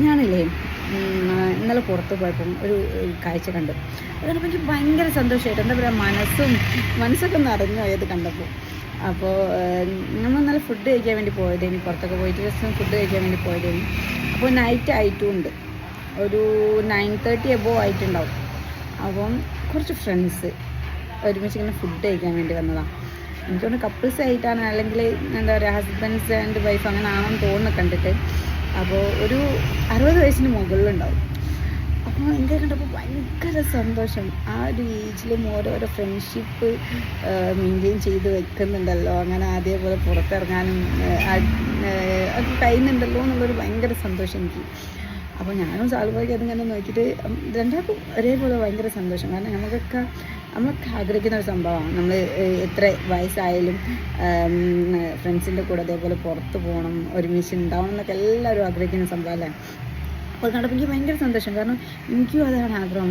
ഞാനില്ലേ ഇന്നലെ പുറത്ത് പോയപ്പം ഒരു കാഴ്ച കണ്ടു. അത് കണ്ടപ്പോൾ എനിക്ക് ഭയങ്കര സന്തോഷമായിട്ട്, എന്താ പറയുക, മനസ്സൊക്കെ നിറഞ്ഞു പോയത് കണ്ടപ്പോൾ. അപ്പോൾ നമ്മൾ ഇന്നലെ ഫുഡ് കഴിക്കാൻ വേണ്ടി പോയതേനി, പുറത്തൊക്കെ പോയിട്ട് ജസ്റ്റ് ഫുഡ് കഴിക്കാൻ വേണ്ടി പോയതേനി. അപ്പോൾ നൈറ്റ് ആയിട്ടുമുണ്ട്, ഒരു 9:30 എബോവ് ആയിട്ടുണ്ടാവും. അപ്പം കുറച്ച് ഫ്രണ്ട്സ് ഒരുമിച്ച് ഇങ്ങനെ ഫുഡ് കഴിക്കാൻ വേണ്ടി വന്നതാണ്. എനിക്കൊന്ന് കപ്പിൾസ് ആയിട്ടാണ്, അല്ലെങ്കിൽ എന്താ പറയുക, ഹസ്ബൻഡ്സ് ആൻഡ് വൈഫ് അങ്ങനെ ആണെന്ന് തോന്നുന്നു കണ്ടിട്ട്. അപ്പോൾ ഒരു 60 വയസ്സിന് മുകളിലുണ്ടാവും. അപ്പോൾ എനിക്ക് കണ്ടപ്പോൾ ഭയങ്കര സന്തോഷം. ആ ഒരു ഏജിലും ഓരോരോ ഫ്രണ്ട്ഷിപ്പ് മെയിൻറ്റെയിൻ ചെയ്ത് വെക്കുന്നുണ്ടല്ലോ, അങ്ങനെ അതേപോലെ പുറത്തിറങ്ങാനും ഒക്കെ കഴിയുന്നുണ്ടല്ലോ എന്നുള്ളൊരു ഭയങ്കര സന്തോഷം എനിക്ക്. അപ്പോൾ ഞാനും സാൽബോയ്ക്ക് അതിങ്ങനെ നോക്കിയിട്ട് രണ്ടാൾക്കും ഒരേപോലെ ഭയങ്കര സന്തോഷം. കാരണം നമ്മളൊക്കെ ആഗ്രഹിക്കുന്ന ഒരു സംഭവമാണ്. നമ്മൾ എത്ര വയസ്സായാലും ഫ്രണ്ട്സിൻ്റെ കൂടെ അതേപോലെ പുറത്ത് പോകണം, ഒരുമിച്ച് ഉണ്ടാവണം എന്നൊക്കെ എല്ലാവരും ആഗ്രഹിക്കുന്ന സംഭവമല്ലേ. അപ്പോൾ കണ്ടപ്പോൾ എനിക്ക് ഭയങ്കര സന്തോഷം. കാരണം എനിക്കും അതാണ് ആഗ്രഹം.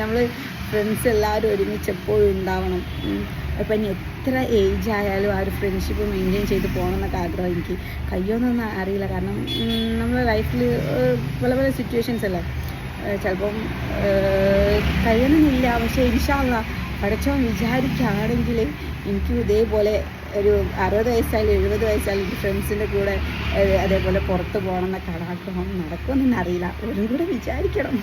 നമ്മൾ ഫ്രണ്ട്സ് എല്ലാവരും ഒരുമിച്ച് എപ്പോഴും ഉണ്ടാവണം. അപ്പം ഇനി എത്ര ഏജ് ആയാലും ആ ഒരു ഫ്രണ്ട്ഷിപ്പ് മെയിൻറ്റെയിൻ ചെയ്ത് പോകണം എന്നൊക്കെ ആഗ്രഹം എനിക്ക്. കഴിയുമെന്നൊന്നും അറിയില്ല. കാരണം നമ്മുടെ ലൈഫിൽ പല പല സിറ്റുവേഷൻസ് അല്ലേ, ചിലപ്പം കഴിയണമെന്നില്ല. പക്ഷേ ഇൻഷാ അല്ലാഹ് പഠിച്ചവൻ വിചാരിക്കുകയാണെങ്കിൽ എനിക്കും ഇതേപോലെ ഒരു 60 വയസ്സായാലും 70 വയസ്സായാലും എനിക്ക് ഫ്രണ്ട്സിൻ്റെ കൂടെ അതേപോലെ പുറത്ത് പോകണം എന്നൊക്കെ ആഗ്രഹം. നടക്കുമെന്നൊന്നും അറിയില്ല, ഒന്നും കൂടെ വിചാരിക്കണം.